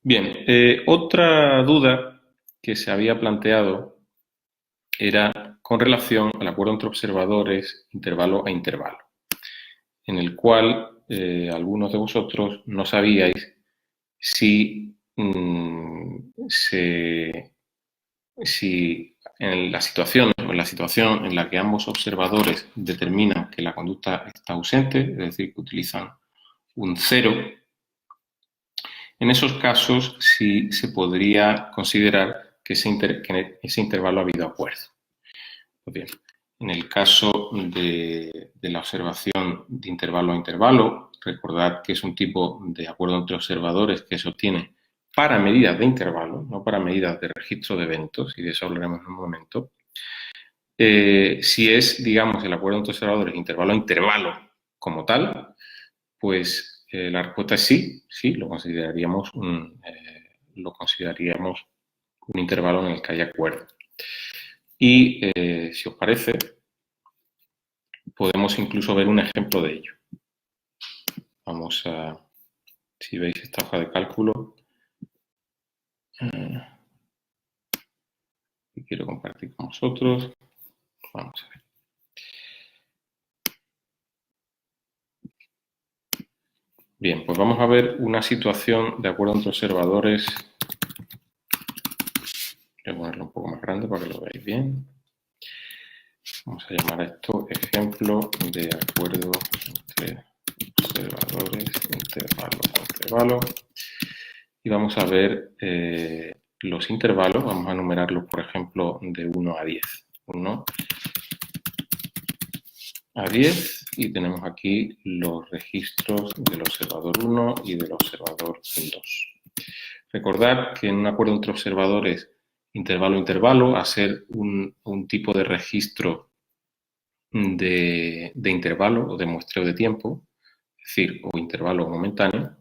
Bien, otra duda que se había planteado era con relación al acuerdo entre observadores intervalo a intervalo, en el cual algunos de vosotros no sabíais si, si en la situación en la que ambos observadores determinan que la conducta está ausente, es decir, que utilizan un cero, en esos casos sí se podría considerar que en ese intervalo ha habido acuerdo. Pues bien, en el caso de la observación de intervalo a intervalo, recordad que es un tipo de acuerdo entre observadores que se obtiene para medidas de intervalo, no para medidas de registro de eventos, y de eso hablaremos en un momento. Si es, digamos, el acuerdo entre observadores intervalo a intervalo como tal, pues la respuesta es sí, sí, lo consideraríamos un intervalo en el que haya acuerdo. Y si os parece, podemos incluso ver un ejemplo de ello. Vamos a, si veis esta hoja de cálculo, que quiero compartir con vosotros, vamos a ver. Bien, pues vamos a ver una situación de acuerdo entre observadores. Voy a ponerlo un poco más grande para que lo veáis bien. Vamos a llamar a esto ejemplo de acuerdo entre observadores, intervalo a intervalo. Y vamos a ver los intervalos, vamos a enumerarlos, por ejemplo, de 1 a 10. 1 a 10 y tenemos aquí los registros del observador 1 y del observador 2. Recordad que en un acuerdo entre observadores intervalo-intervalo, a ser un tipo de registro de intervalo o de muestreo de tiempo, es decir, o intervalo momentáneo,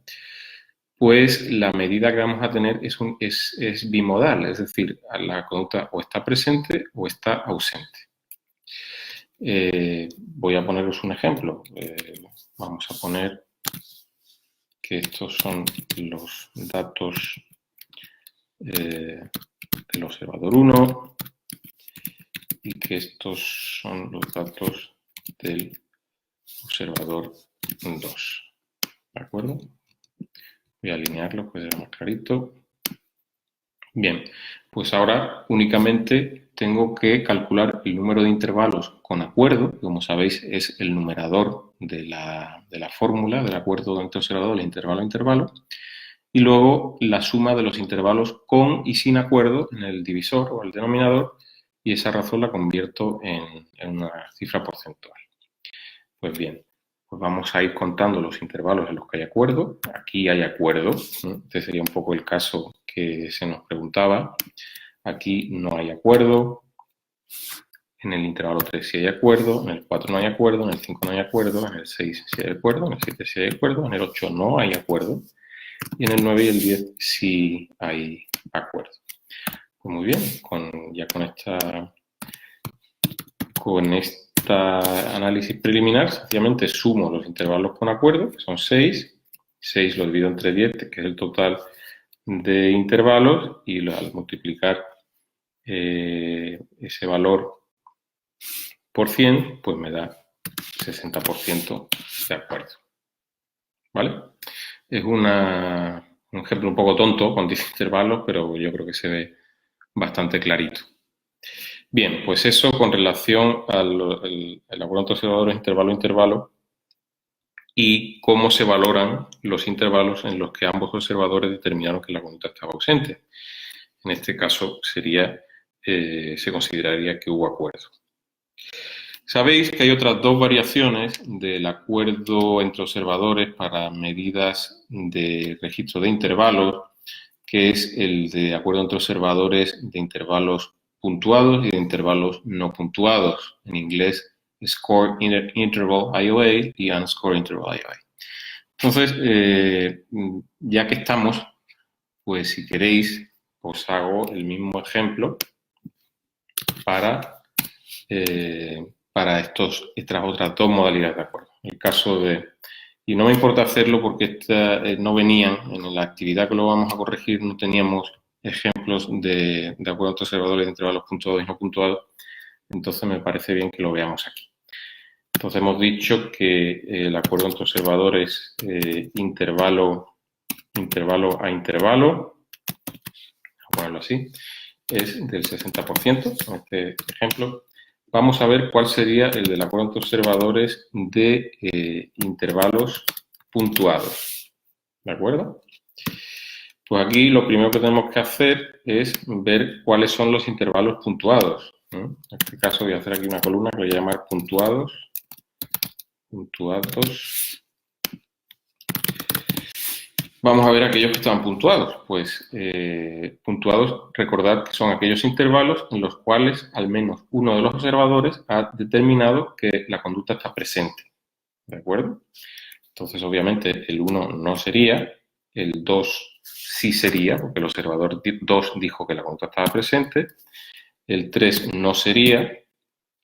pues la medida que vamos a tener es bimodal, es decir, la conducta o está presente o está ausente. Voy a poneros un ejemplo. Vamos a poner que estos son los datos del observador 1 y que estos son los datos del observador 2. ¿De acuerdo? Voy a alinearlo, pues será más clarito. Bien, pues ahora únicamente tengo que calcular el número de intervalos con acuerdo, que como sabéis es el numerador de la fórmula del acuerdo entre observador, el intervalo a intervalo, y luego la suma de los intervalos con y sin acuerdo en el divisor o el denominador, y esa razón la convierto en una cifra porcentual. Pues bien, pues vamos a ir contando los intervalos en los que hay acuerdo. Aquí hay acuerdo, ¿no? Este sería un poco el caso que se nos preguntaba. Aquí no hay acuerdo. En el intervalo 3 sí hay acuerdo, en el 4 no hay acuerdo, en el 5 no hay acuerdo, en el 6 sí hay acuerdo, en el 7 sí hay acuerdo, en el 8 no hay acuerdo y en el 9 y el 10 sí hay acuerdo. Pues muy bien, ya con este análisis preliminar, sencillamente sumo los intervalos con acuerdo, que son 6, 6 lo divido entre 10, que es el total de intervalos, y al multiplicar ese valor por 100, pues me da 60% de acuerdo. ¿Vale? Es un ejemplo un poco tonto con 10 intervalos, pero yo creo que se ve bastante clarito. Bien, pues eso con relación al acuerdo entre observadores intervalo-intervalo y cómo se valoran los intervalos en los que ambos observadores determinaron que la conducta estaba ausente. En este caso se consideraría que hubo acuerdo. Sabéis que hay otras dos variaciones del acuerdo entre observadores para medidas de registro de intervalos, que es el de acuerdo entre observadores de intervalos puntuados y de intervalos no puntuados. En inglés, Score Interval IOA y Unscore Interval IOA. Entonces, ya que estamos, pues si queréis, os hago el mismo ejemplo para estas otras dos modalidades de acuerdo. En el caso de Y no me importa hacerlo porque no venían, en la actividad que lo vamos a corregir, no teníamos ejemplos de acuerdo entre observadores de intervalos puntuados y no puntuados. Entonces me parece bien que lo veamos aquí. Entonces hemos dicho que el acuerdo entre observadores intervalo a intervalo, a ponerlo así, es del 60% en este ejemplo. Vamos a ver cuál sería el del acuerdo entre observadores de intervalos puntuados. ¿De acuerdo? Pues aquí lo primero que tenemos que hacer es ver cuáles son los intervalos puntuados. En este caso voy a hacer aquí una columna que voy a llamar puntuados. Vamos a ver aquellos que estaban puntuados. Pues puntuados, recordad que son aquellos intervalos en los cuales al menos uno de los observadores ha determinado que la conducta está presente. ¿De acuerdo? Entonces, obviamente, el 1 no sería, el 2 sí sería, porque el observador 2 dijo que la conducta estaba presente, el 3 no sería,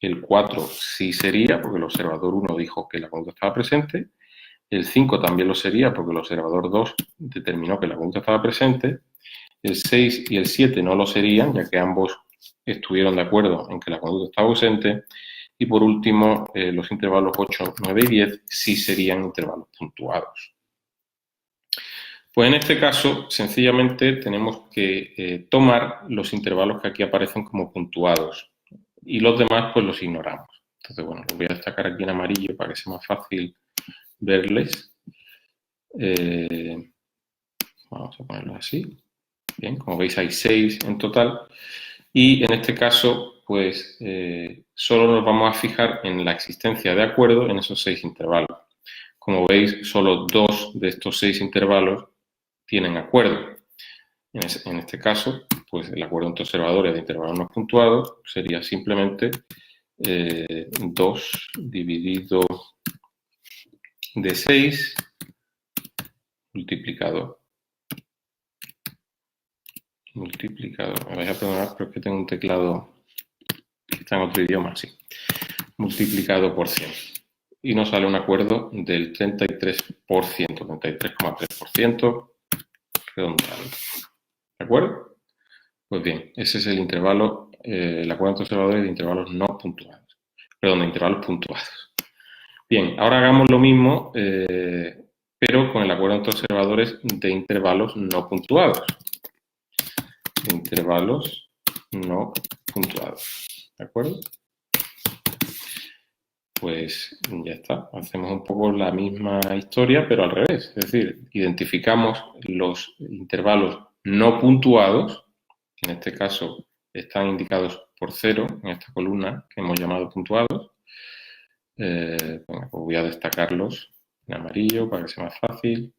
el 4 sí sería, porque el observador 1 dijo que la conducta estaba presente, el 5 también lo sería, porque el observador 2 determinó que la conducta estaba presente, el 6 y el 7 no lo serían, ya que ambos estuvieron de acuerdo en que la conducta estaba ausente, y por último, los intervalos 8, 9 y 10 sí serían intervalos puntuados. Pues en este caso, sencillamente tenemos que tomar los intervalos que aquí aparecen como puntuados y los demás pues los ignoramos. Entonces, bueno, los voy a destacar aquí en amarillo para que sea más fácil verles. Vamos a ponerlos así. Bien, como veis hay 6 en total. Y en este caso, pues solo nos vamos a fijar en la existencia de acuerdo en esos 6 intervalos. Como veis, solo 2 de estos 6 intervalos tienen acuerdo. En este caso, pues el acuerdo entre observadores de intervalos no puntuados sería simplemente 2 dividido de 6 multiplicado. Me vais a perdonar, pero es que tengo un teclado que está en otro idioma, sí. Multiplicado por 100. Y nos sale un acuerdo del 33%, 33,3%, redondeado. ¿De acuerdo? Pues bien, ese es el intervalo, el acuerdo entre observadores de intervalos no puntuados. Perdón, de intervalos puntuados. Bien, ahora hagamos lo mismo, pero con el acuerdo entre observadores de intervalos no puntuados. De intervalos no puntuados. ¿De acuerdo? Pues ya está. Hacemos un poco la misma historia, pero al revés. Es decir, identificamos los intervalos no puntuados, que en este caso están indicados por 0 en esta columna que hemos llamado puntuados. Bueno, pues voy a destacarlos en amarillo para que sea más fácil.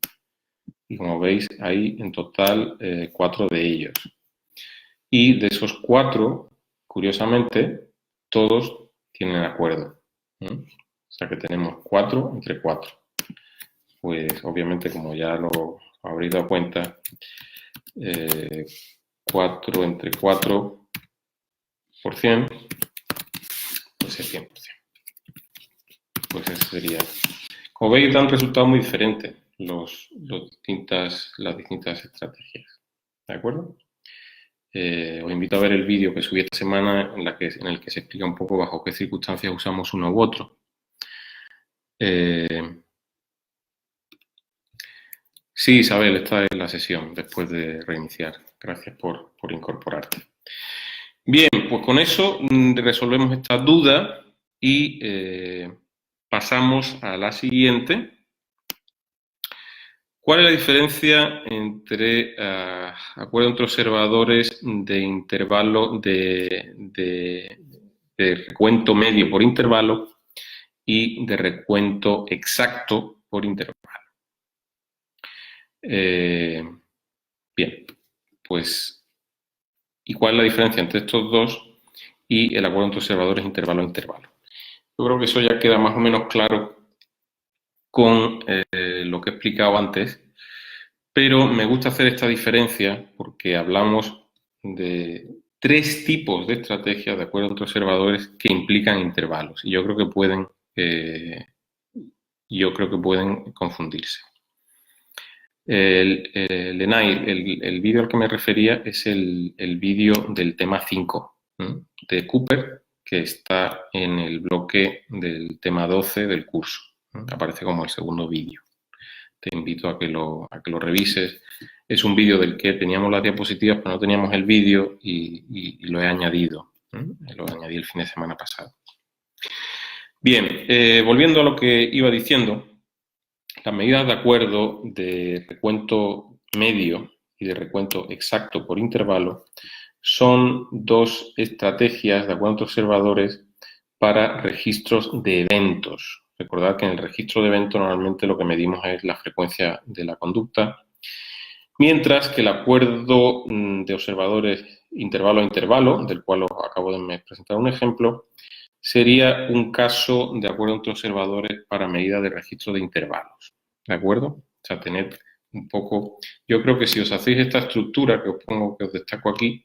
Y como veis, hay en total 4 de ellos. Y de esos 4, curiosamente, todos tienen acuerdo. O sea que tenemos 4 entre 4. Pues obviamente, como ya lo habréis dado cuenta, 4 entre 4 por 100, pues es 100%. Pues eso sería. Como veis, dan resultados muy diferentes las distintas estrategias. ¿De acuerdo? Os invito a ver el vídeo que subí esta semana en el que se explica un poco bajo qué circunstancias usamos uno u otro. Sí, Isabel, esta es la sesión después de reiniciar. Gracias por incorporarte. Bien, pues con eso resolvemos esta duda y pasamos a la siguiente. ¿Cuál es la diferencia entre acuerdo entre observadores de intervalo de recuento medio por intervalo y de recuento exacto por intervalo? Bien, pues, ¿y cuál es la diferencia entre estos dos y el acuerdo entre observadores intervalo a intervalo? Yo creo que eso ya queda más o menos claro con lo que he explicado antes, pero me gusta hacer esta diferencia porque hablamos de 3 tipos de estrategias de acuerdo entre observadores que implican intervalos y yo creo que pueden yo creo que pueden confundirse. El vídeo al que me refería es el vídeo del tema 5 de Cooper, que está en el bloque del tema 12 del curso. Aparece como el segundo vídeo. Te invito a que lo revises. Es un vídeo del que teníamos las diapositivas, pero no teníamos el vídeo y lo he añadido. Lo añadí el fin de semana pasado. Bien, volviendo a lo que iba diciendo, las medidas de acuerdo de recuento medio y de recuento exacto por intervalo son dos estrategias de acuerdo entre observadores para registros de eventos. Recordad que en el registro de eventos normalmente lo que medimos es la frecuencia de la conducta, mientras que el acuerdo de observadores intervalo a intervalo, del cual os acabo de presentar un ejemplo, sería un caso de acuerdo entre observadores para medida de registro de intervalos. ¿De acuerdo? O sea, tened un poco... Yo creo que si os hacéis esta estructura que os pongo, que os destaco aquí,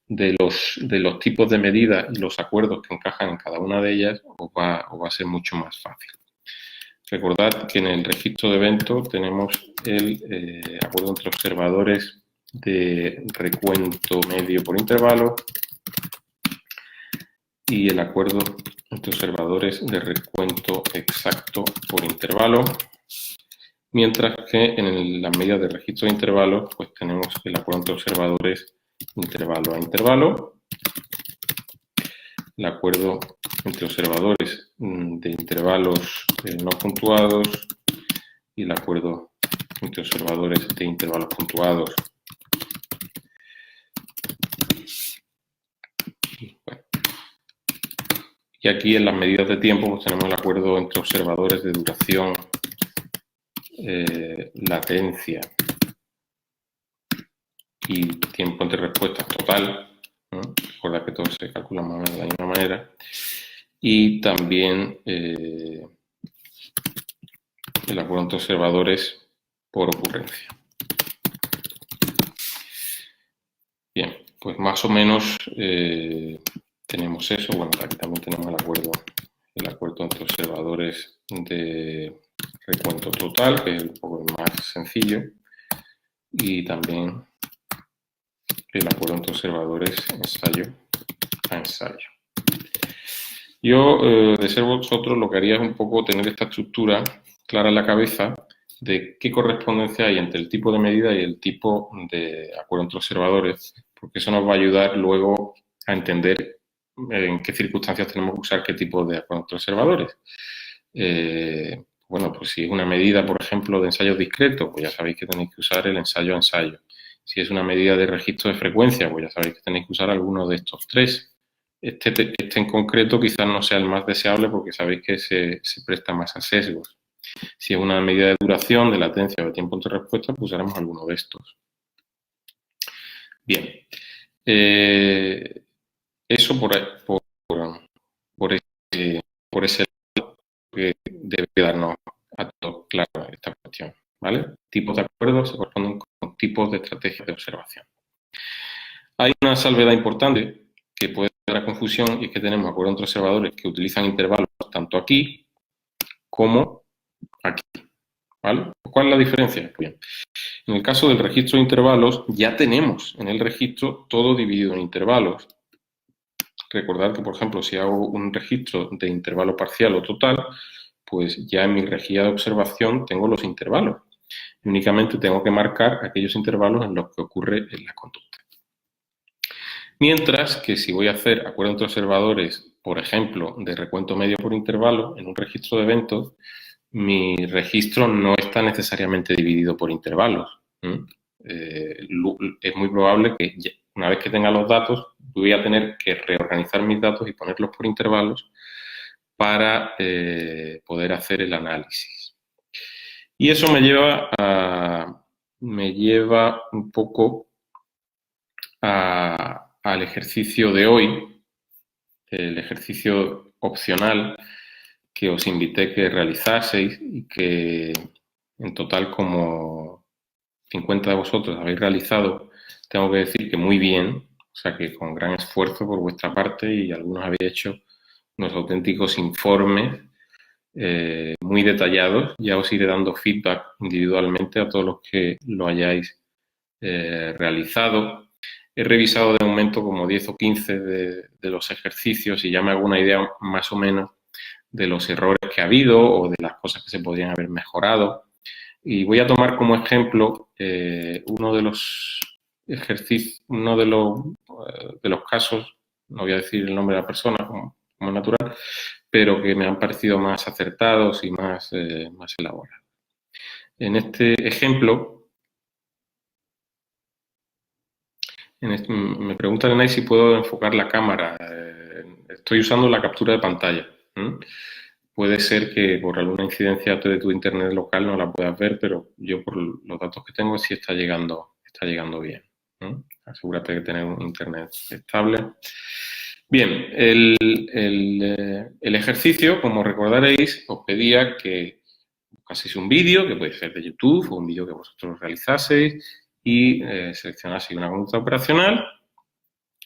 de los tipos de medidas y los acuerdos que encajan en cada una de ellas, os va a ser mucho más fácil. Recordad que en el registro de eventos tenemos el acuerdo entre observadores de recuento medio por intervalo y el acuerdo entre observadores de recuento exacto por intervalo, mientras que en las medidas de registro de intervalos pues tenemos el acuerdo entre observadores intervalo a intervalo, el acuerdo entre observadores de intervalos no puntuados y el acuerdo entre observadores de intervalos puntuados. Bueno. Y aquí en las medidas de tiempo pues tenemos el acuerdo entre observadores de duración, latencia y tiempo entre respuestas total. Recuerda que todo se calcula más o menos de la misma manera. Y también el acuerdo entre observadores por ocurrencia. Bien, pues más o menos tenemos eso. Bueno, aquí también tenemos el acuerdo entre observadores de recuento total, que es un poco más sencillo, y también el acuerdo entre observadores ensayo a ensayo. Yo, de ser vosotros, lo que haría es un poco tener esta estructura clara en la cabeza de qué correspondencia hay entre el tipo de medida y el tipo de acuerdo entre observadores, porque eso nos va a ayudar luego a entender en qué circunstancias tenemos que usar qué tipo de acuerdo entre observadores. Bueno, pues si es una medida, por ejemplo, de ensayos discretos, pues ya sabéis que tenéis que usar el ensayo a ensayo. Si es una medida de registro de frecuencia, pues ya sabéis que tenéis que usar alguno de estos tres. Este en concreto quizás no sea el más deseable porque sabéis que se presta más a sesgos. Si es una medida de duración, de latencia o de tiempo entre respuestas, pues usaremos alguno de estos. Bien. Eso por ese lado que debe quedarnos a todos claro esta cuestión, ¿vale? Tipos de acuerdos se corresponden con tipos de estrategias de observación. Hay una salvedad importante que puede dar confusión y es que tenemos acuerdos entre observadores que utilizan intervalos tanto aquí como aquí, ¿vale? ¿Cuál es la diferencia? Bien, en el caso del registro de intervalos ya tenemos en el registro todo dividido en intervalos. Recordad que, por ejemplo, si hago un registro de intervalo parcial o total, pues ya en mi rejilla de observación tengo los intervalos. Y únicamente tengo que marcar aquellos intervalos en los que ocurre la conducta. Mientras que si voy a hacer acuerdo entre observadores, por ejemplo, de recuento medio por intervalo, en un registro de eventos, mi registro no está necesariamente dividido por intervalos. Es muy probable que una vez que tenga los datos, voy a tener que reorganizar mis datos y ponerlos por intervalos para poder hacer el análisis. Y eso me lleva un poco al ejercicio de hoy, el ejercicio opcional que os invité que realizaseis y que en total como 50 de vosotros habéis realizado. Tengo que decir que muy bien, o sea que con gran esfuerzo por vuestra parte, y algunos habéis hecho unos auténticos informes muy detallados. Ya os iré dando feedback individualmente a todos los que lo hayáis realizado. He revisado de momento como 10 o 15 de los ejercicios y ya me hago una idea más o menos de los errores que ha habido o de las cosas que se podrían haber mejorado. Y voy a tomar como ejemplo uno de los ejercicios, uno de los casos, no voy a decir el nombre de la persona como natural, pero que me han parecido más acertados y más elaborados. En este ejemplo, me pregunta Lenay si puedo enfocar la cámara. Estoy usando la captura de pantalla. Puede ser que por alguna incidencia de tu internet local no la puedas ver, pero yo por los datos que tengo sí está llegando bien. Asegúrate de tener un internet estable. Bien, el ejercicio, como recordaréis, os pedía que buscaseis un vídeo, que puede ser de YouTube o un vídeo que vosotros realizaseis, y seleccionaseis una conducta operacional,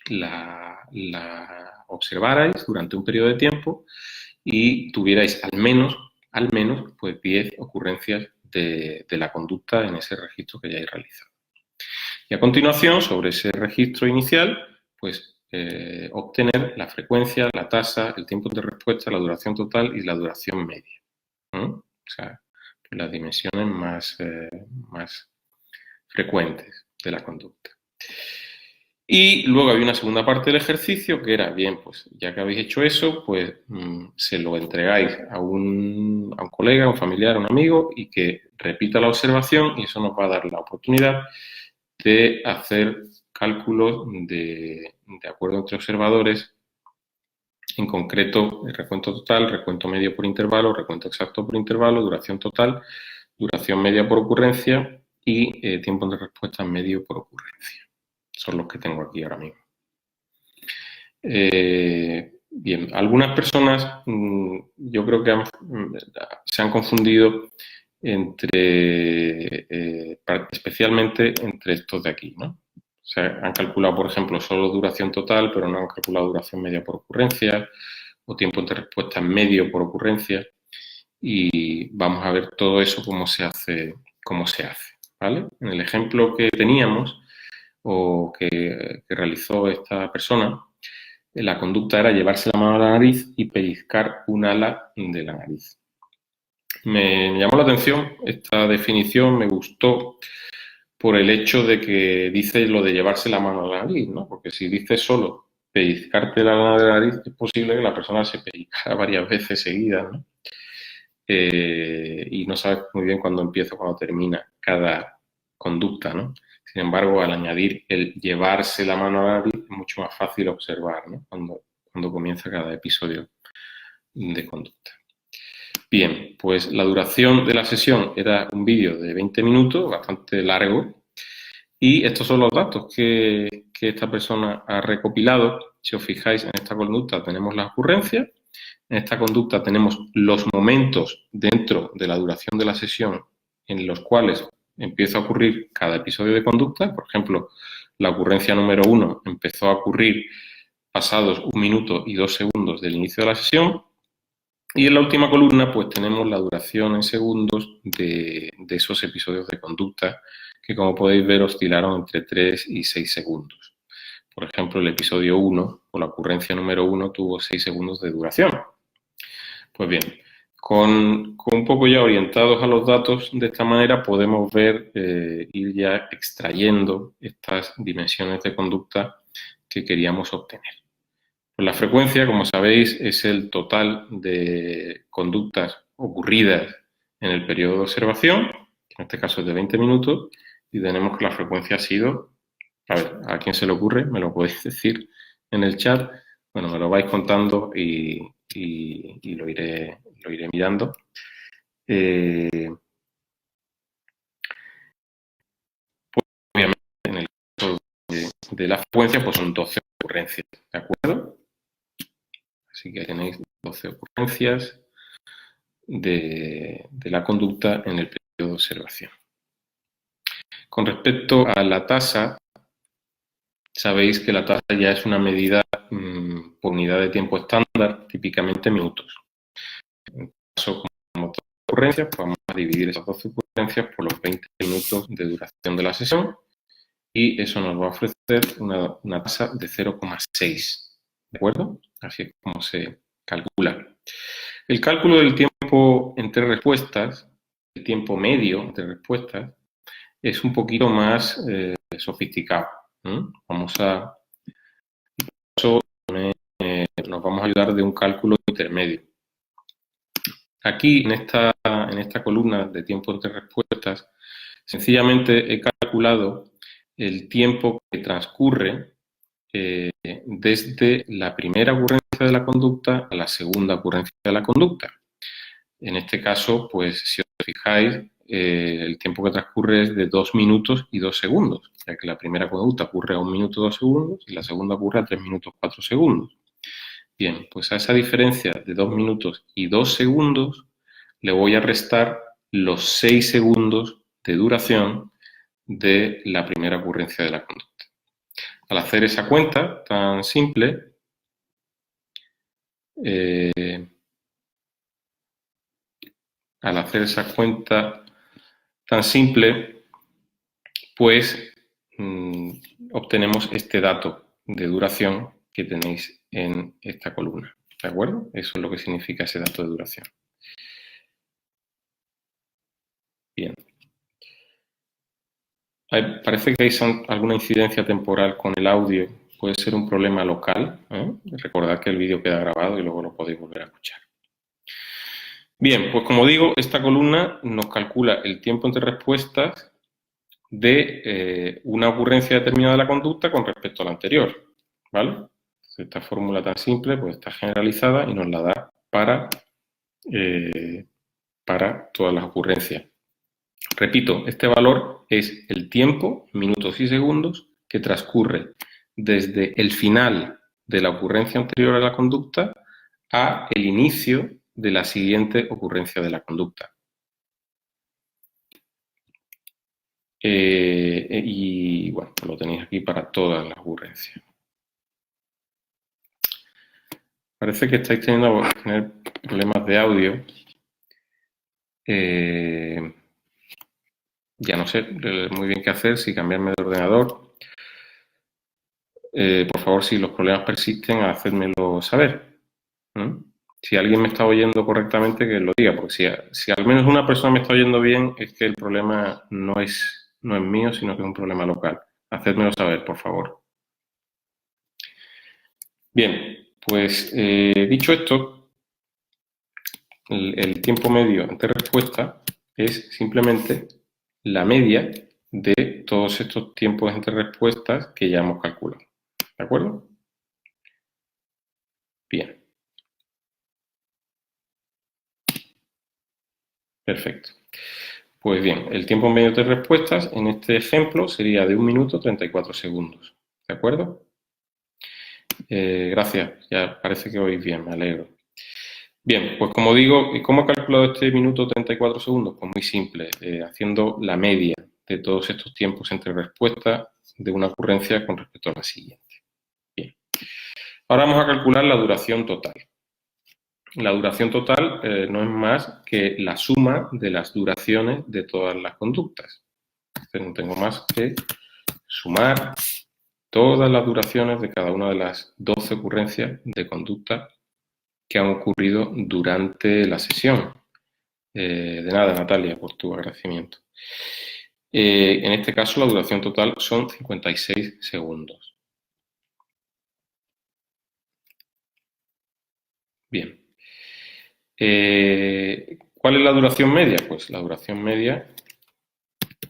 la observarais durante un periodo de tiempo y tuvierais al menos pues 10 ocurrencias de la conducta en ese registro que hayáis realizado. Y a continuación, sobre ese registro inicial, pues obtener la frecuencia, la tasa, el tiempo de respuesta, la duración total y la duración media. O sea, las dimensiones más frecuentes de la conducta. Y luego había una segunda parte del ejercicio que era, bien, pues ya que habéis hecho eso, pues se lo entregáis a un colega, a un familiar, a un amigo y que repita la observación y eso nos va a dar la oportunidad de hacer cálculos de acuerdo entre observadores, en concreto el recuento total, recuento medio por intervalo, recuento exacto por intervalo, duración total, duración media por ocurrencia y tiempo de respuesta medio por ocurrencia. Son los que tengo aquí ahora mismo. Bien, algunas personas yo creo que se han confundido especialmente entre estos de aquí, ¿no? O sea, han calculado, por ejemplo, solo duración total, pero no han calculado duración media por ocurrencia o tiempo de respuesta medio por ocurrencia. Y vamos a ver todo eso cómo se hace, ¿vale? En el ejemplo que teníamos o que realizó esta persona, la conducta era llevarse la mano a la nariz y pellizcar un ala de la nariz. Me llamó la atención esta definición, me gustó por el hecho de que dice lo de llevarse la mano a la nariz, ¿no? Porque si dice solo pellizcarte la mano de la nariz, es posible que la persona se pellizcara varias veces seguidas, ¿no? Y no sabes muy bien cuándo empieza o cuándo termina cada conducta, ¿no? Sin embargo, al añadir el llevarse la mano a la nariz, es mucho más fácil observar, ¿no? Cuando comienza cada episodio de conducta. Bien, pues la duración de la sesión era un vídeo de 20 minutos, bastante largo, y estos son los datos que esta persona ha recopilado. Si os fijáis, en esta conducta tenemos la ocurrencia, en esta conducta tenemos los momentos dentro de la duración de la sesión en los cuales empieza a ocurrir cada episodio de conducta. Por ejemplo, la ocurrencia número 1 empezó a ocurrir pasados 1 minuto y 2 segundos del inicio de la sesión. Y en la última columna, pues tenemos la duración en segundos de esos episodios de conducta que, como podéis ver, oscilaron entre 3 y 6 segundos. Por ejemplo, el episodio 1 o la ocurrencia número 1 tuvo 6 segundos de duración. Pues bien, con un poco ya orientados a los datos, de esta manera podemos ver, ir ya extrayendo estas dimensiones de conducta que queríamos obtener. Pues la frecuencia, como sabéis, es el total de conductas ocurridas en el periodo de observación, que en este caso es de 20 minutos, y tenemos que la frecuencia ha sido, a ver, ¿a quién se le ocurre? Me lo podéis decir en el chat. Bueno, me lo vais contando y lo iré mirando. Pues, obviamente, en el caso de la frecuencia, pues son 12 ocurrencias, ¿de acuerdo? Así que tenéis 12 ocurrencias de la conducta en el periodo de observación. Con respecto a la tasa, sabéis que la tasa ya es una medida por unidad de tiempo estándar, típicamente minutos. caso, como todas las ocurrencias, pues vamos a dividir esas 12 ocurrencias por los 20 minutos de duración de la sesión y eso nos va a ofrecer una tasa de 0,6, ¿de acuerdo? Así es como se calcula. El cálculo del tiempo entre respuestas, el tiempo medio entre respuestas, es un poquito más sofisticado. Vamos a... Eso nos vamos a ayudar de un cálculo intermedio. Aquí, en esta columna de tiempo entre respuestas, sencillamente he calculado el tiempo que transcurre desde la primera ocurrencia de la conducta a la segunda ocurrencia de la conducta. En este caso, pues si os fijáis, el tiempo que transcurre es de 2 minutos y 2 segundos, ya que la primera conducta ocurre a 1 minuto y 2 segundos y la segunda ocurre a 3 minutos y 4 segundos. Bien, pues a esa diferencia de 2 minutos y 2 segundos le voy a restar los 6 segundos de duración de la primera ocurrencia de la conducta. Al hacer esa cuenta tan simple, pues obtenemos este dato de duración que tenéis en esta columna, ¿de acuerdo? Eso es lo que significa ese dato de duración. Bien. Parece que hay alguna incidencia temporal con el audio, puede ser un problema local, ¿eh? Recordad que el vídeo queda grabado y luego lo podéis volver a escuchar. Bien, pues como digo, esta columna nos calcula el tiempo entre respuestas de una ocurrencia determinada de la conducta con respecto a la anterior, ¿vale? Esta fórmula tan simple pues está generalizada y nos la da para todas las ocurrencias. Repito, este valor es el tiempo, minutos y segundos, que transcurre desde el final de la ocurrencia anterior a la conducta a el inicio de la siguiente ocurrencia de la conducta. Y bueno, lo tenéis aquí para todas las ocurrencias. Parece que estáis teniendo problemas de audio. Ya no sé muy bien qué hacer, si cambiarme de ordenador. Por favor, si los problemas persisten, hacedmelo saber. Si alguien me está oyendo correctamente, que lo diga, porque si al menos una persona me está oyendo bien, es que el problema no es mío, sino que es un problema local. Hacedmelo saber, por favor. Bien, pues dicho esto, el tiempo medio entre respuestas es simplemente la media de todos estos tiempos entre respuestas que ya hemos calculado. ¿De acuerdo? Bien. Perfecto. Pues bien, el tiempo medio de respuestas en este ejemplo sería de 1 minuto 34 segundos. ¿De acuerdo? Gracias, ya parece que oís bien, me alegro. Bien, pues como digo, ¿cómo he calculado este minuto 34 segundos? Pues muy simple, haciendo la media de todos estos tiempos entre respuestas de una ocurrencia con respecto a la siguiente. Bien. Ahora vamos a calcular la duración total. La duración total no es más que la suma de las duraciones de todas las conductas. Entonces no tengo más que sumar todas las duraciones de cada una de las 12 ocurrencias de conducta que han ocurrido durante la sesión. De nada, Natalia, por tu agradecimiento. En este caso, la duración total son 56 segundos. Bien. ¿Cuál es la duración media? Pues la duración media,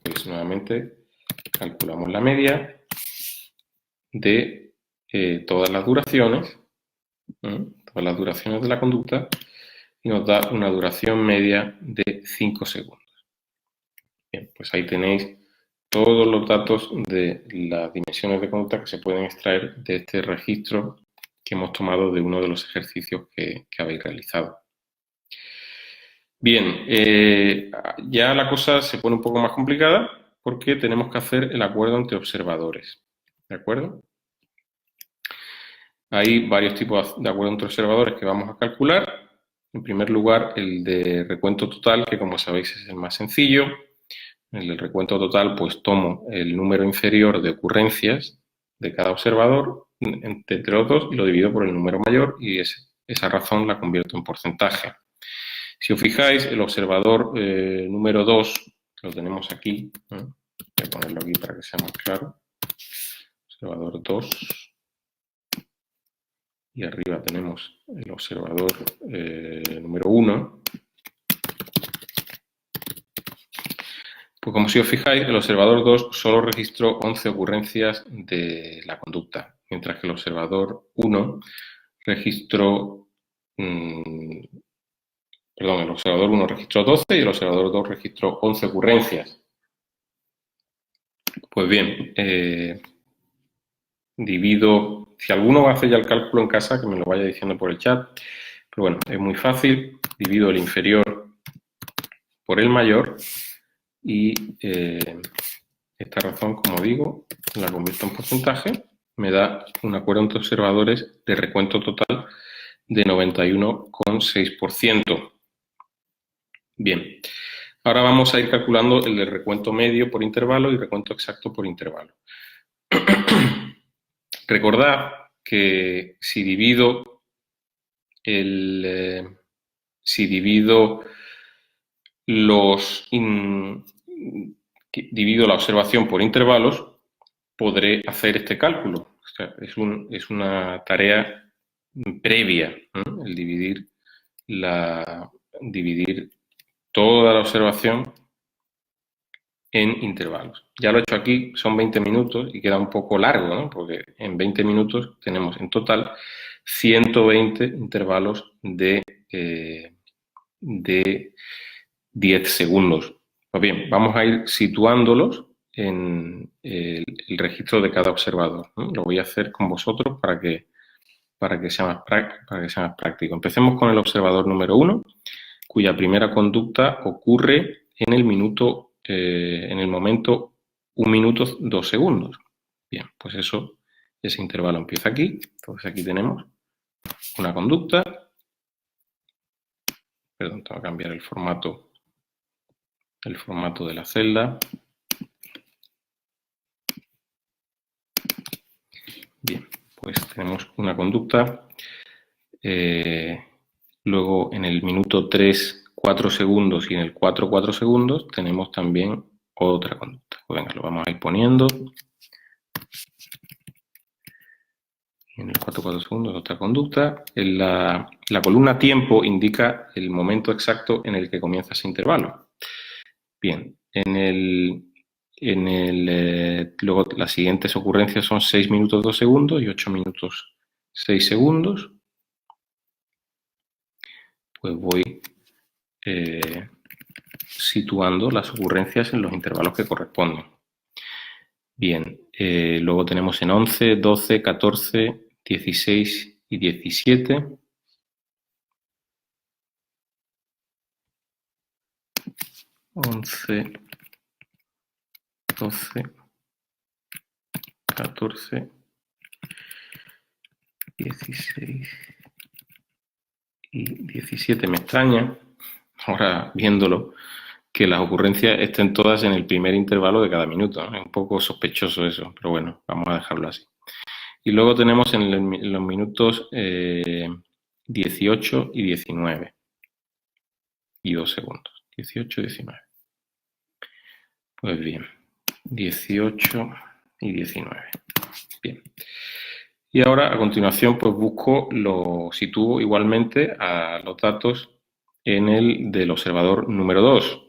pues nuevamente calculamos la media de todas las duraciones de la conducta y nos da una duración media de 5 segundos. Bien, pues ahí tenéis todos los datos de las dimensiones de conducta que se pueden extraer de este registro que hemos tomado de uno de los ejercicios que habéis realizado. Bien, ya la cosa se pone un poco más complicada porque tenemos que hacer el acuerdo entre observadores, ¿de acuerdo? Hay varios tipos de acuerdo entre observadores que vamos a calcular En primer lugar, el de recuento total, que como sabéis es el más sencillo. En el recuento total, pues tomo el número inferior de ocurrencias de cada observador entre los dos y lo divido por el número mayor y esa razón la convierto en porcentaje. Si os fijáis, el observador número 2, lo tenemos aquí, voy a ponerlo aquí para que sea más claro, observador 2, y arriba tenemos el observador número 1. Pues como si os fijáis, el observador 2 solo registró 11 ocurrencias de la conducta, mientras que el observador 1 registró, el observador 1 registró 12 y el observador 2 registró 11 ocurrencias. Pues bien, divido, si alguno hace ya el cálculo en casa, que me lo vaya diciendo por el chat, pero bueno, es muy fácil, divido el inferior por el mayor y esta razón, como digo, la convierto en porcentaje, me da una cuenta de observadores de recuento total de 91,6%. Bien, ahora vamos a ir calculando el de recuento medio por intervalo y recuento exacto por intervalo. Recordad que si divido la observación por intervalos, podré hacer este cálculo. O sea, es una tarea previa, ¿no? El dividir toda la observación en intervalos. Ya lo he hecho aquí, son 20 minutos y queda un poco largo, ¿no? Porque en 20 minutos tenemos en total 120 intervalos de 10 segundos. Pues bien, vamos a ir situándolos en el registro de cada observador, ¿no? Lo voy a hacer con vosotros para que sea más práctico. Empecemos con el observador número 1, cuya primera conducta ocurre en el momento 1 minuto 2 segundos. Bien, pues ese intervalo empieza aquí. Entonces aquí tenemos una conducta. Perdón, tengo que cambiar el formato de la celda. Bien, pues tenemos una conducta. Luego en el minuto 3, 4 segundos y en el 4, 4 segundos tenemos también otra conducta. Pues venga, lo vamos a ir poniendo. En el 4, 4 segundos otra conducta. En la columna tiempo indica el momento exacto en el que comienza ese intervalo. Bien, luego las siguientes ocurrencias son 6 minutos 2 segundos y 8 minutos 6 segundos. Pues voy situando las ocurrencias en los intervalos que corresponden. Bien, luego tenemos en 11, 12, 14, 16 y 17. 11, 12, 14, 16 y 17. Me extraña, ahora viéndolo, que las ocurrencias estén todas en el primer intervalo de cada minuto, ¿no? Es un poco sospechoso eso, pero bueno, vamos a dejarlo así. Y luego tenemos en los minutos 18 y 19 y 2 segundos. 18 y 19. Pues bien, 18 y 19. Bien. Y ahora, a continuación, pues sitúo igualmente a los datos en el del observador número 2.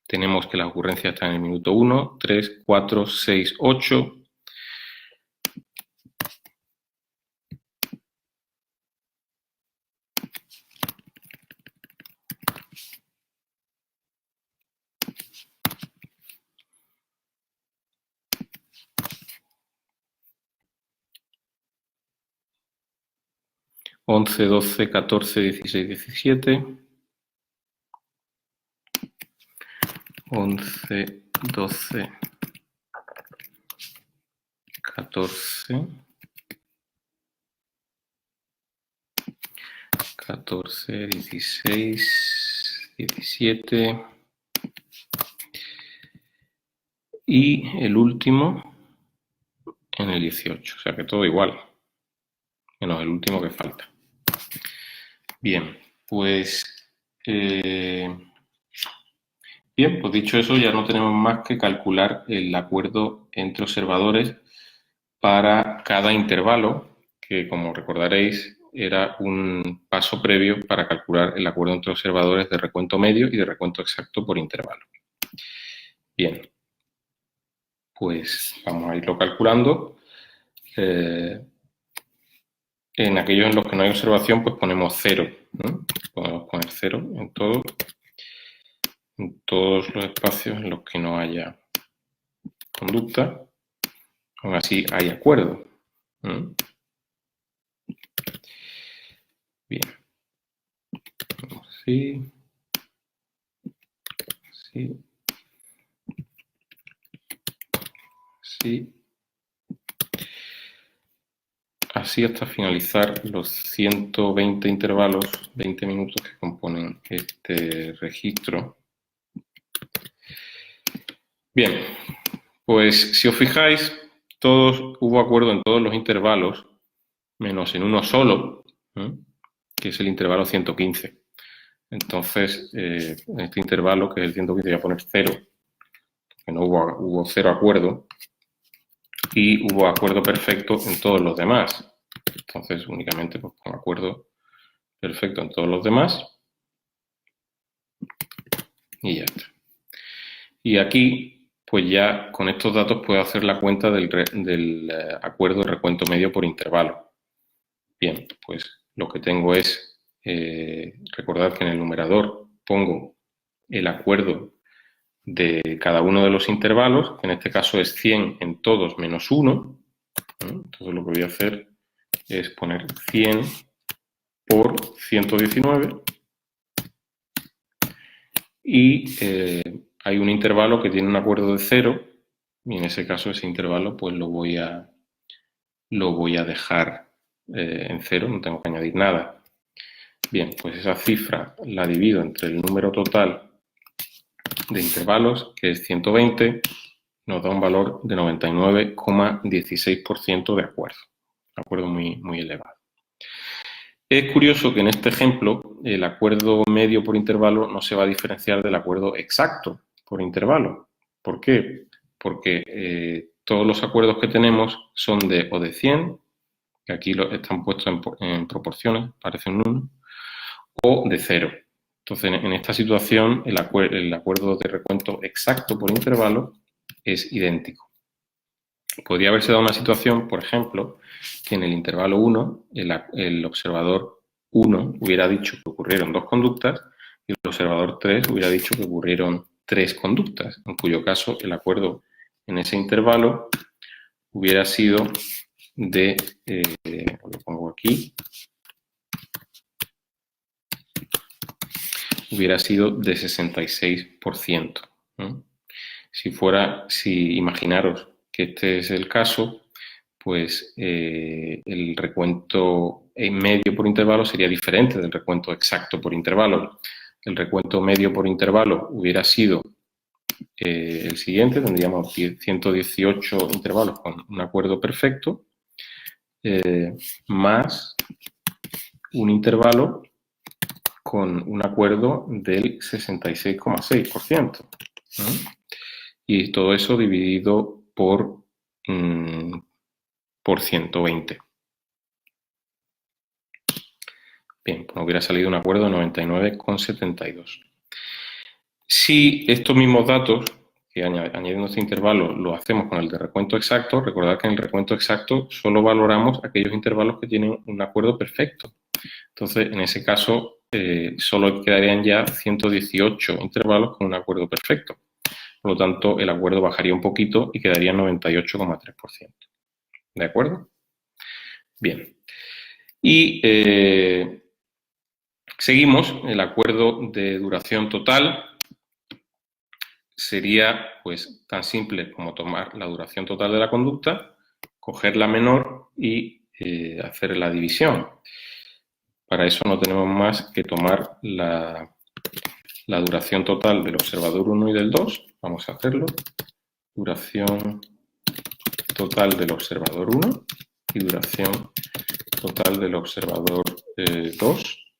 Tenemos que las ocurrencias están en el minuto 1, 3, 4, 6, 8. Once, 12, 14, 16, 17. 11, 12, 14, 14, 16, 17 y el último en el 18, o sea que todo igual, menos el último que falta. Bien, pues dicho eso, ya no tenemos más que calcular el acuerdo entre observadores para cada intervalo, que como recordaréis era un paso previo para calcular el acuerdo entre observadores de recuento medio y de recuento exacto por intervalo. Bien, pues vamos a irlo calculando. En aquellos en los que no hay observación, pues ponemos 0, ¿no? Podemos poner 0 en todos los espacios en los que no haya conducta. Aún así hay acuerdo. Bien. Así. Así. Así. Así hasta finalizar los 120 intervalos, 20 minutos que componen este registro. Bien, pues si os fijáis, hubo acuerdo en todos los intervalos, menos en uno solo, que es el intervalo 115. Entonces, en este intervalo, que es el 115, voy a poner 0, que no hubo 0 acuerdo, y hubo acuerdo perfecto en todos los demás. Entonces, únicamente pues, pongo acuerdo perfecto en todos los demás. Y ya está. Y aquí, pues ya con estos datos puedo hacer la cuenta del acuerdo de recuento medio por intervalo. Bien, pues lo que tengo es, recordad que en el numerador pongo el acuerdo de cada uno de los intervalos, que en este caso es 100 en todos menos 1. Entonces lo que voy a hacer es poner 100 por 119 y hay un intervalo que tiene un acuerdo de 0 y en ese caso ese intervalo pues lo voy a dejar en 0, no tengo que añadir nada. Bien, pues esa cifra la divido entre el número total de intervalos, que es 120, nos da un valor de 99,16% de acuerdo. Acuerdo muy, muy elevado. Es curioso que en este ejemplo el acuerdo medio por intervalo no se va a diferenciar del acuerdo exacto por intervalo. ¿Por qué? Porque todos los acuerdos que tenemos son o de 100, que aquí están puestos en proporciones, parece un 1, o de 0. Entonces, en esta situación, el acuerdo de recuento exacto por intervalo es idéntico. Podría haberse dado una situación, por ejemplo, que en el intervalo 1, el observador 1 hubiera dicho que ocurrieron 2 conductas y el observador 3 hubiera dicho que ocurrieron 3 conductas, en cuyo caso el acuerdo en ese intervalo hubiera sido de, lo pongo aquí, hubiera sido de 66%. Si imaginaros que este es el caso, pues el recuento medio por intervalo sería diferente del recuento exacto por intervalo. El recuento medio por intervalo hubiera sido el siguiente, tendríamos 118 intervalos con un acuerdo perfecto, más un intervalo con un acuerdo del 66,6%. Y todo eso dividido por 120. Bien, pues hubiera salido un acuerdo de 99,72. Si estos mismos datos, que añadiendo este intervalo, lo hacemos con el de recuento exacto, recordad que en el recuento exacto solo valoramos aquellos intervalos que tienen un acuerdo perfecto. Entonces, en ese caso, solo quedarían ya 118 intervalos con un acuerdo perfecto. Por lo tanto, el acuerdo bajaría un poquito y quedaría 98,3%. ¿De acuerdo? Bien. Y seguimos. El acuerdo de duración total sería pues tan simple como tomar la duración total de la conducta, coger la menor y hacer la división. para eso no tenemos más que tomar la duración total del observador 1 y del 2. Vamos a hacerlo. Duración total del observador 1 y duración total del observador 2.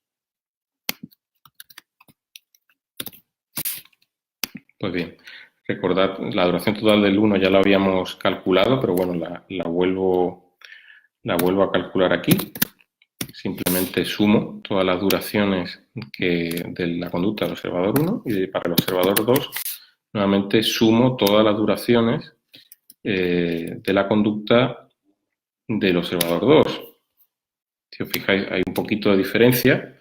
Pues bien, recordad, la duración total del 1 ya la habíamos calculado, pero bueno, la vuelvo a calcular aquí. Simplemente sumo todas las duraciones de la conducta del observador 1 y para el observador 2 nuevamente sumo todas las duraciones de la conducta del observador 2. Si os fijáis, hay un poquito de diferencia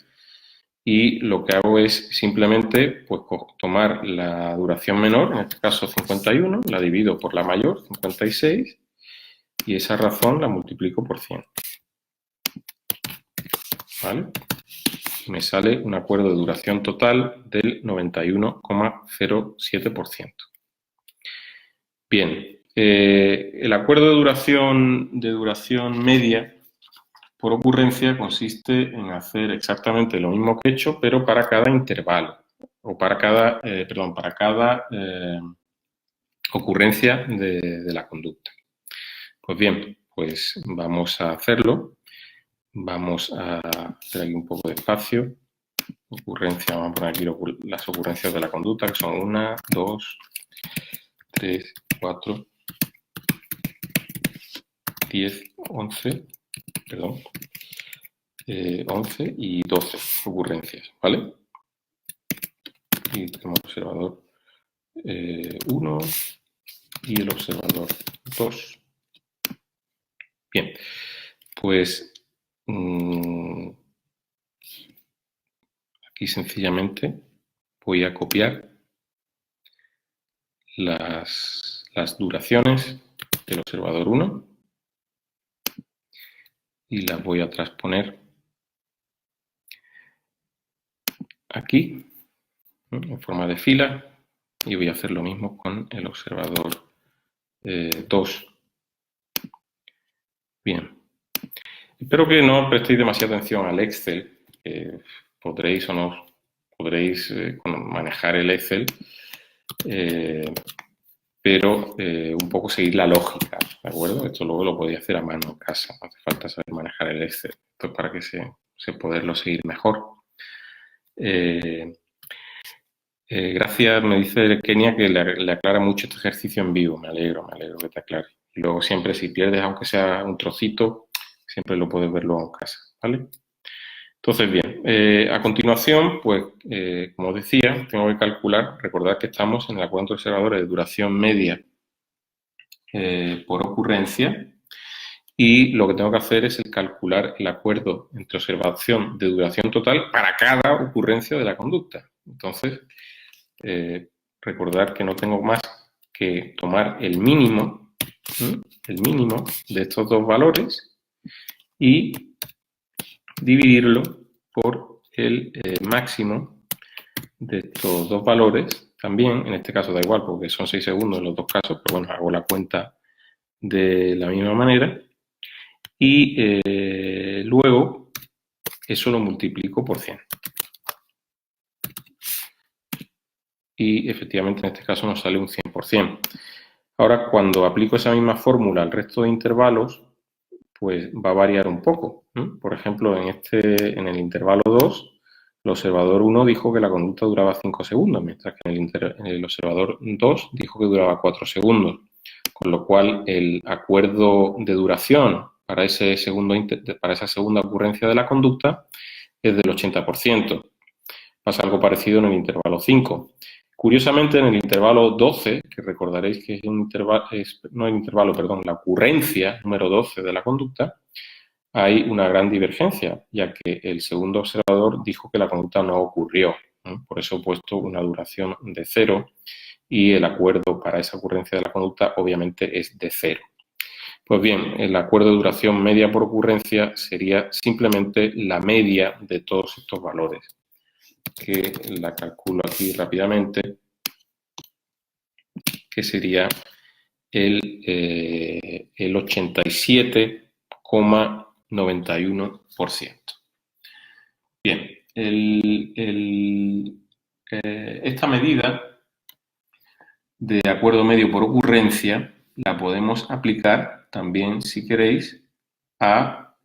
y lo que hago es simplemente pues, tomar la duración menor, en este caso 51, la divido por la mayor, 56, y esa razón la multiplico por 100. ¿Vale? Me sale un acuerdo de duración total del 91,07%. Bien, el acuerdo de duración media por ocurrencia consiste en hacer exactamente lo mismo que he hecho, pero para cada intervalo, o para cada ocurrencia de la conducta. Pues bien, pues vamos a hacerlo. Vamos a hacer aquí un poco de espacio. Ocurrencia, vamos a poner aquí las ocurrencias de la conducta, que son 1, 2, 3, 4, 10, 11, perdón, 11 y 12 ocurrencias, ¿vale? Y tenemos el observador 1 y el observador 2. Bien, pues aquí sencillamente voy a copiar las duraciones del observador 1 y las voy a transponer aquí en forma de fila y voy a hacer lo mismo con el observador 2. Bien, espero que no prestéis demasiada atención al Excel, podréis o no podréis manejar el Excel, pero un poco seguir la lógica, ¿de acuerdo? Esto luego lo podéis hacer a mano en casa, no hace falta saber manejar el Excel, esto es para que se poderlo seguir mejor. Gracias, me dice Kenia que le aclara mucho este ejercicio en vivo, me alegro que te aclare. Y luego siempre si pierdes, aunque sea un trocito, siempre lo puedes ver luego en casa, ¿vale? Entonces, bien, a continuación, pues, como os decía, tengo que calcular, recordad que estamos en el acuerdo entre observadores de duración media por ocurrencia, y lo que tengo que hacer es calcular el acuerdo entre observación de duración total para cada ocurrencia de la conducta. Entonces, recordar que no tengo más que tomar el mínimo de estos dos valores y dividirlo por el máximo de estos dos valores. También, en este caso da igual porque son 6 segundos en los dos casos, pero bueno, hago la cuenta de la misma manera y luego eso lo multiplico por 100. Y efectivamente en este caso nos sale un 100%. Ahora, cuando aplico esa misma fórmula al resto de intervalos, pues va a variar un poco. Por ejemplo, en el intervalo 2, el observador 1 dijo que la conducta duraba 5 segundos, mientras que en el observador 2 dijo que duraba 4 segundos. Con lo cual, el acuerdo de duración para esa segunda ocurrencia de la conducta es del 80%. Pasa algo parecido en el intervalo 5. Curiosamente, en el intervalo 12, que recordaréis que es la ocurrencia número 12 de la conducta, hay una gran divergencia, ya que el segundo observador dijo que la conducta no ocurrió. Por eso he puesto una duración de 0 y el acuerdo para esa ocurrencia de la conducta obviamente es de 0. Pues bien, el acuerdo de duración media por ocurrencia sería simplemente la media de todos estos valores, que la calculo aquí rápidamente, que sería el 87,91%. Bien, esta medida de acuerdo medio por ocurrencia la podemos aplicar también, si queréis, a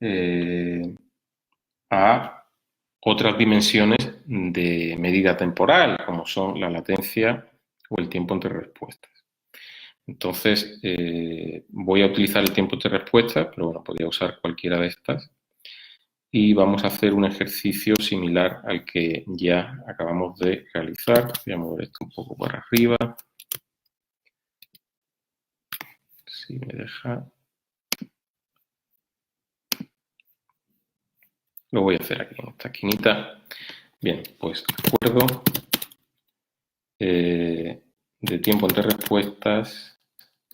otras dimensiones de medida temporal, como son la latencia o el tiempo entre respuestas. Entonces, voy a utilizar el tiempo entre respuestas, pero bueno, podría usar cualquiera de estas. Y vamos a hacer un ejercicio similar al que ya acabamos de realizar. Voy a mover esto un poco para arriba. Si me deja. Lo voy a hacer aquí en esta esquinita. Bien, pues acuerdo de tiempo entre respuestas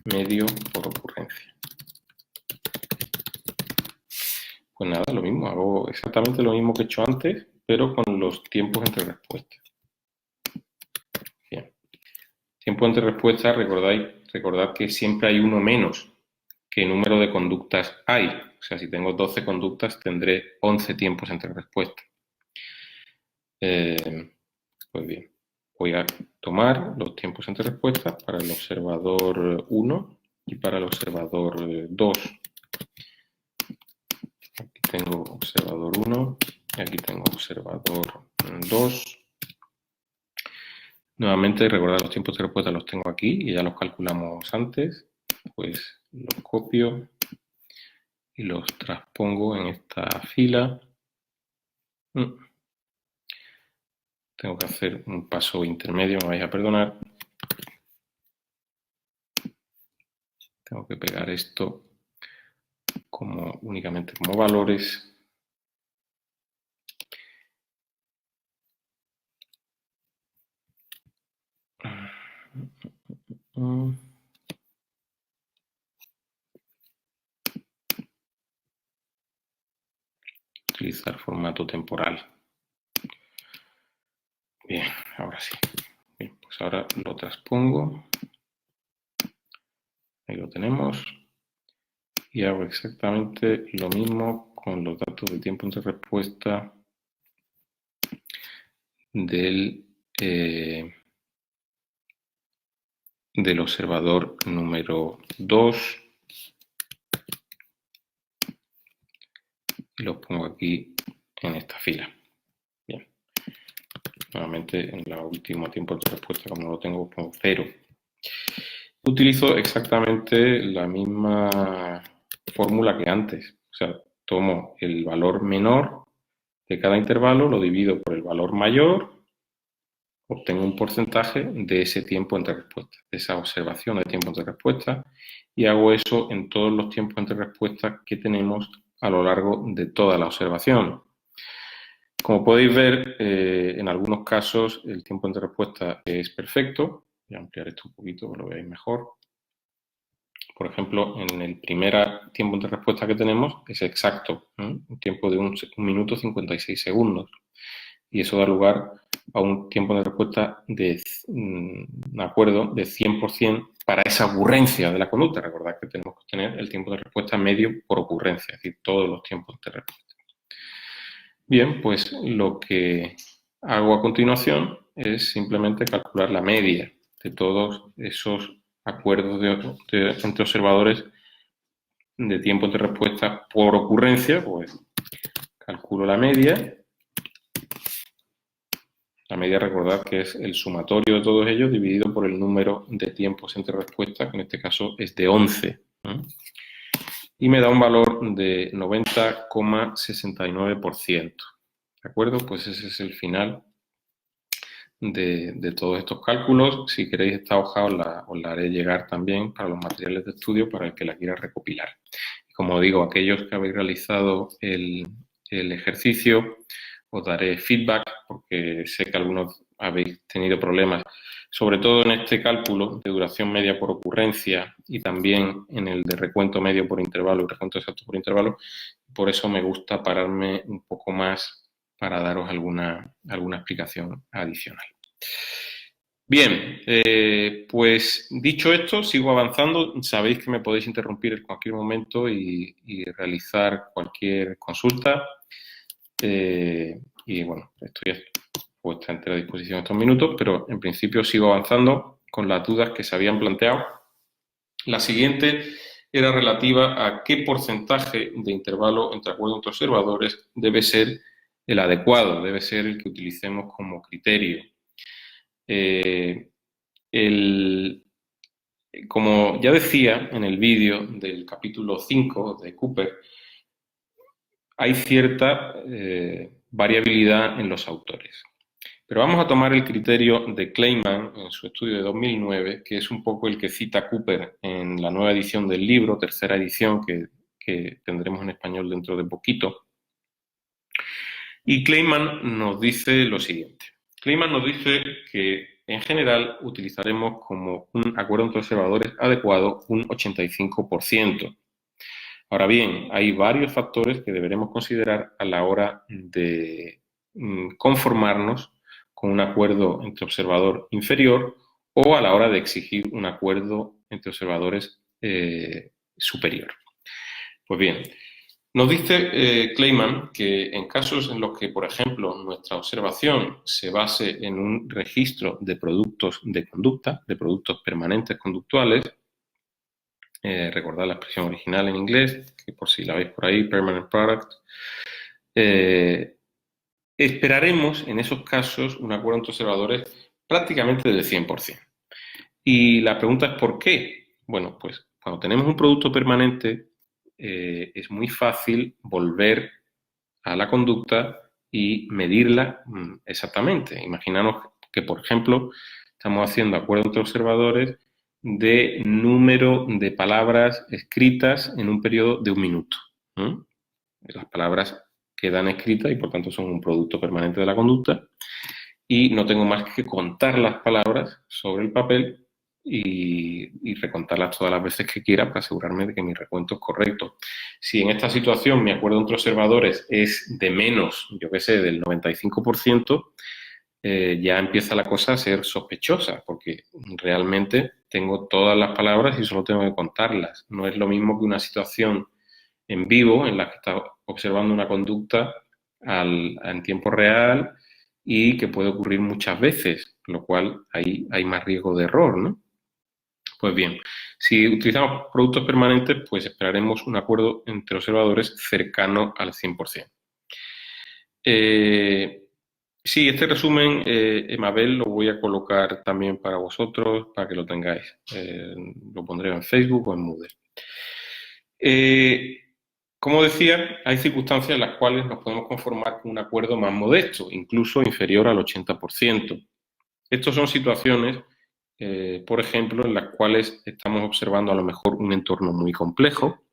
medio por ocurrencia. Pues nada, lo mismo, hago exactamente lo mismo que he hecho antes, pero con los tiempos entre respuestas. Bien. Tiempo entre respuestas, recordad que siempre hay uno menos que número de conductas hay. O sea, si tengo 12 conductas, tendré 11 tiempos entre respuestas. Pues bien, voy a tomar los tiempos entre respuestas para el observador 1 y para el observador 2. Aquí tengo observador 1 y aquí tengo observador 2. Nuevamente, recordad, los tiempos de respuesta los tengo aquí y ya los calculamos antes. Pues los copio y los transpongo en esta fila. Tengo que hacer un paso intermedio, me vais a perdonar. Tengo que pegar esto únicamente como valores. Utilizar formato temporal. Bien, ahora sí. Bien, pues ahora lo transpongo. Ahí lo tenemos. Y hago exactamente lo mismo con los datos de tiempo entre respuesta del observador número 2. Y los pongo aquí en esta fila. Bien. Nuevamente en el último tiempo de respuesta, como no lo tengo, pongo 0. Utilizo exactamente la misma fórmula que antes. O sea, tomo el valor menor de cada intervalo, lo divido por el valor mayor, obtengo un porcentaje de ese tiempo entre respuestas, de esa observación de tiempo entre respuestas, y hago eso en todos los tiempos entre respuestas que tenemos a lo largo de toda la observación. Como podéis ver, en algunos casos el tiempo entre respuestas es perfecto. Voy a ampliar esto un poquito para que lo veáis mejor. Por ejemplo, en el primer tiempo entre respuesta que tenemos es exacto, un tiempo de 1 minuto 56 segundos. Y eso da lugar a un tiempo de respuesta de acuerdo de 100% para esa ocurrencia de la conducta. Recordad que tenemos que tener el tiempo de respuesta medio por ocurrencia, es decir, todos los tiempos de respuesta. Bien, pues lo que hago a continuación es simplemente calcular la media de todos esos acuerdos entre observadores de tiempo de respuesta por ocurrencia. Pues calculo la media. La media, recordad que es el sumatorio de todos ellos dividido por el número de tiempos entre respuestas, que en este caso es de 11. Y me da un valor de 90,69%. ¿De acuerdo? Pues ese es el final de todos estos cálculos. Si queréis esta hoja os la haré llegar también para los materiales de estudio para el que la quiera recopilar. Como digo, aquellos que habéis realizado el ejercicio os daré feedback porque sé que algunos habéis tenido problemas, sobre todo en este cálculo de duración media por ocurrencia y también en el de recuento medio por intervalo y recuento exacto por intervalo. Por eso me gusta pararme un poco más para daros alguna explicación adicional. Bien, pues dicho esto, sigo avanzando. Sabéis que me podéis interrumpir en cualquier momento y realizar cualquier consulta. y bueno, estoy a vuestra entera disposición estos minutos, pero en principio sigo avanzando con las dudas que se habían planteado. La siguiente era relativa a qué porcentaje de intervalo entre acuerdo entre observadores debe ser el adecuado, debe ser el que utilicemos como criterio. Como ya decía en el vídeo del capítulo 5 de Cooper, hay cierta variabilidad en los autores. Pero vamos a tomar el criterio de Clayman en su estudio de 2009, que es un poco el que cita Cooper en la nueva edición del libro, tercera edición que tendremos en español dentro de poquito. Y Clayman nos dice lo siguiente. Clayman nos dice que en general utilizaremos como un acuerdo entre observadores adecuado un 85%. Ahora bien, hay varios factores que deberemos considerar a la hora de conformarnos con un acuerdo entre observador inferior o a la hora de exigir un acuerdo entre observadores superior. Pues bien, nos dice Clayman que en casos en los que, por ejemplo, nuestra observación se base en un registro de productos de conducta, de productos permanentes conductuales, recordad la expresión original en inglés, que por si la veis por ahí, permanent product, esperaremos en esos casos un acuerdo entre observadores prácticamente del 100%. Y la pregunta es ¿por qué? Bueno, pues cuando tenemos un producto permanente es muy fácil volver a la conducta y medirla exactamente. Imaginaos que, por ejemplo, estamos haciendo acuerdo entre observadores de número de palabras escritas en un periodo de 1 minuto. Las palabras quedan escritas y por tanto son un producto permanente de la conducta y no tengo más que contar las palabras sobre el papel y recontarlas todas las veces que quiera para asegurarme de que mi recuento es correcto. Si en esta situación mi acuerdo entre observadores es de menos, yo qué sé, del 95%, ya empieza la cosa a ser sospechosa, porque realmente tengo todas las palabras y solo tengo que contarlas. No es lo mismo que una situación en vivo en la que está observando una conducta en tiempo real y que puede ocurrir muchas veces, lo cual ahí hay más riesgo de error, ¿no? Pues bien, si utilizamos productos permanentes, pues esperaremos un acuerdo entre observadores cercano al 100%. Sí, este resumen, Emabel, lo voy a colocar también para vosotros, para que lo tengáis. Lo pondré en Facebook o en Moodle. Como decía, hay circunstancias en las cuales nos podemos conformar con un acuerdo más modesto, incluso inferior al 80%. Estas son situaciones, por ejemplo, en las cuales estamos observando a lo mejor un entorno muy complejo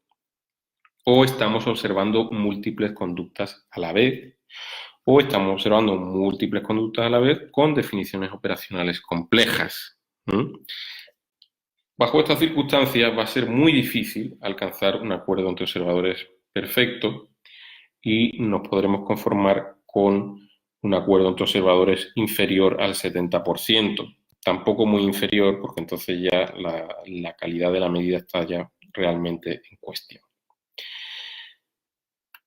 o estamos observando múltiples conductas a la vez o estamos observando múltiples conductas a la vez con definiciones operacionales complejas. Bajo estas circunstancias va a ser muy difícil alcanzar un acuerdo entre observadores perfecto y nos podremos conformar con un acuerdo entre observadores inferior al 70%. Tampoco muy inferior, porque entonces ya la calidad de la medida está ya realmente en cuestión.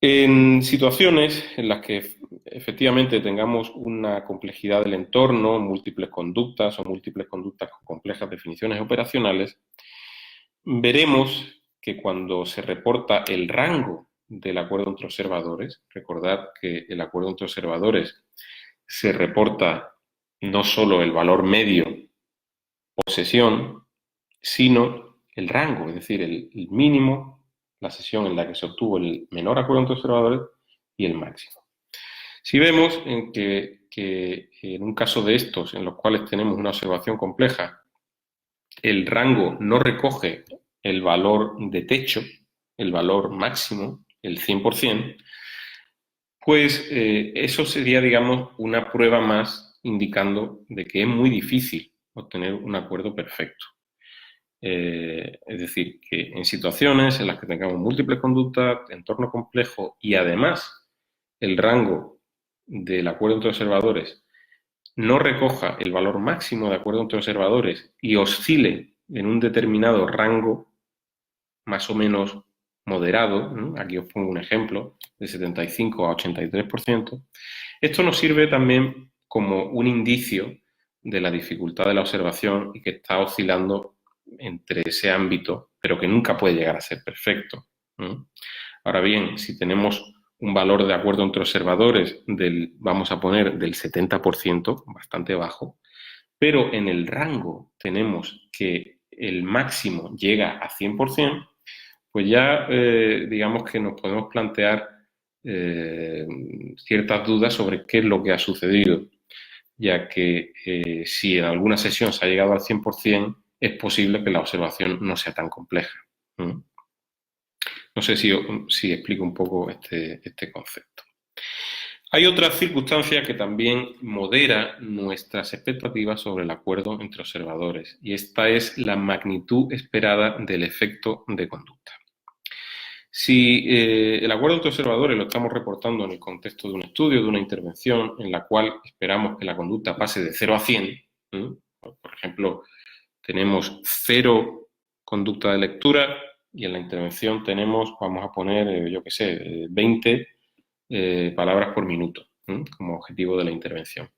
En situaciones en las que efectivamente tengamos una complejidad del entorno, múltiples conductas o múltiples conductas con complejas definiciones operacionales, veremos que cuando se reporta el rango del acuerdo entre observadores, recordad que el acuerdo entre observadores se reporta no solo el valor medio por sesión, sino el rango, es decir, el mínimo, la sesión en la que se obtuvo el menor acuerdo entre observadores y el máximo. Si vemos que en un caso de estos, en los cuales tenemos una observación compleja, el rango no recoge el valor de techo, el valor máximo, el 100%, pues eso sería, digamos, una prueba más indicando de que es muy difícil obtener un acuerdo perfecto. Es decir, que en situaciones en las que tengamos múltiples conductas, entorno complejo y además el rango del acuerdo entre observadores no recoja el valor máximo de acuerdo entre observadores y oscile en un determinado rango más o menos moderado, ¿no? Aquí os pongo un ejemplo, de 75 a 83%, esto nos sirve también como un indicio de la dificultad de la observación y que está oscilando entre ese ámbito, pero que nunca puede llegar a ser perfecto, ¿no? Ahora bien, si tenemos un valor de acuerdo entre observadores del, vamos a poner, del 70%, bastante bajo, pero en el rango tenemos que el máximo llega a 100%, pues ya digamos que nos podemos plantear ciertas dudas sobre qué es lo que ha sucedido, ya que si en alguna sesión se ha llegado al 100%, es posible que la observación no sea tan compleja. No sé si explico un poco este concepto. Hay otra circunstancia que también modera nuestras expectativas sobre el acuerdo entre observadores, y esta es la magnitud esperada del efecto de conducta. Si el acuerdo entre observadores lo estamos reportando en el contexto de un estudio, de una intervención, en la cual esperamos que la conducta pase de 0 a 100, por ejemplo, tenemos 0 conducta de lectura y en la intervención tenemos, vamos a poner, yo qué sé, 20 palabras por minuto, como objetivo de la intervención.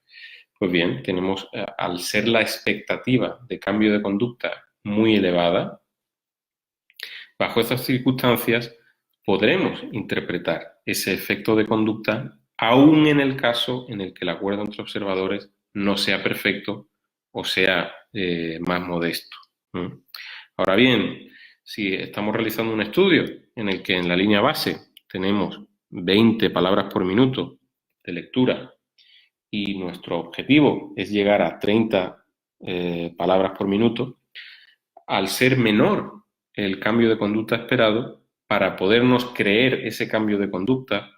Pues bien, tenemos, al ser la expectativa de cambio de conducta muy elevada, bajo esas circunstancias podremos interpretar ese efecto de conducta aún en el caso en el que el acuerdo entre observadores no sea perfecto o sea más modesto. Ahora bien, si estamos realizando un estudio en el que en la línea base tenemos 20 palabras por minuto de lectura y nuestro objetivo es llegar a 30 palabras por minuto, al ser menor el cambio de conducta esperado, para podernos creer ese cambio de conducta,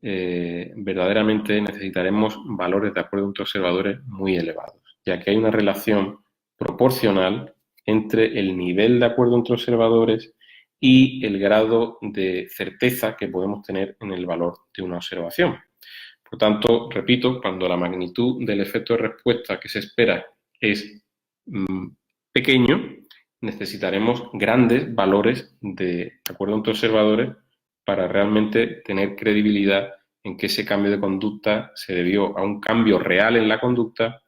verdaderamente necesitaremos valores de acuerdo entre observadores muy elevados, ya que hay una relación proporcional entre el nivel de acuerdo entre observadores y el grado de certeza que podemos tener en el valor de una observación. Por tanto, repito, cuando la magnitud del efecto de respuesta que se espera es pequeño, necesitaremos grandes valores de acuerdo entre observadores para realmente tener credibilidad en que ese cambio de conducta se debió a un cambio real en la conducta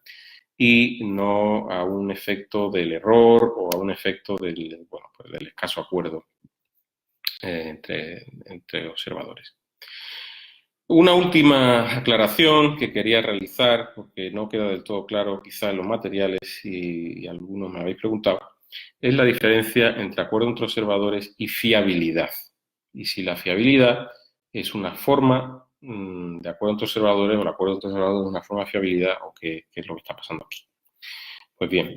y no a un efecto del error o a un efecto del, bueno, pues del escaso acuerdo entre observadores. Una última aclaración que quería realizar, porque no queda del todo claro quizá en los materiales y algunos me habéis preguntado, es la diferencia entre acuerdo entre observadores y fiabilidad. Y si la fiabilidad es una forma de acuerdo entre observadores o el acuerdo entre observadores es una forma de fiabilidad o qué es lo que está pasando aquí. Pues bien,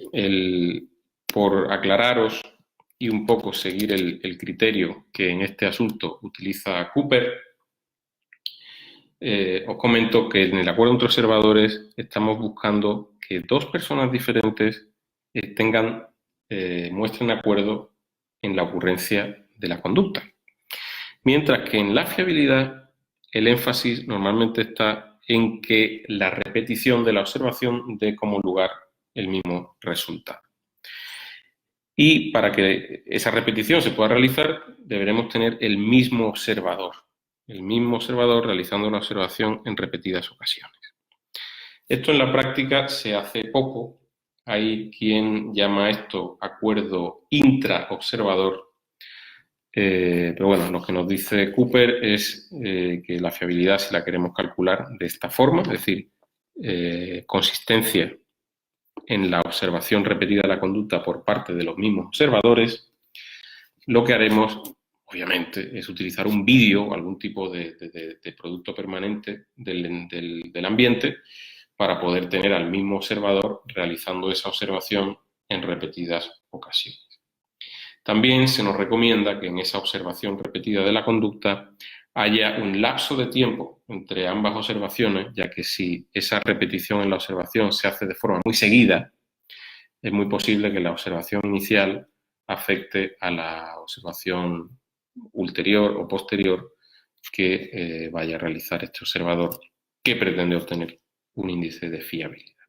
por aclararos y un poco seguir el criterio que en este asunto utiliza Cooper, os comento que en el acuerdo entre observadores estamos buscando que dos personas diferentes muestren acuerdo en la ocurrencia de la conducta. Mientras que en la fiabilidad el énfasis normalmente está en que la repetición de la observación dé como lugar el mismo resultado. Y para que esa repetición se pueda realizar, deberemos tener el mismo observador realizando una observación en repetidas ocasiones. Esto en la práctica se hace poco. Hay quien llama esto acuerdo intraobservador, pero bueno, lo que nos dice Cooper es que la fiabilidad, si la queremos calcular de esta forma, es decir, consistencia en la observación repetida de la conducta por parte de los mismos observadores, lo que haremos, obviamente, es utilizar un vídeo o algún tipo de producto permanente del ambiente para poder tener al mismo observador realizando esa observación en repetidas ocasiones. También se nos recomienda que en esa observación repetida de la conducta haya un lapso de tiempo entre ambas observaciones, ya que si esa repetición en la observación se hace de forma muy seguida, es muy posible que la observación inicial afecte a la observación ulterior o posterior que vaya a realizar este observador que pretende obtener un índice de fiabilidad.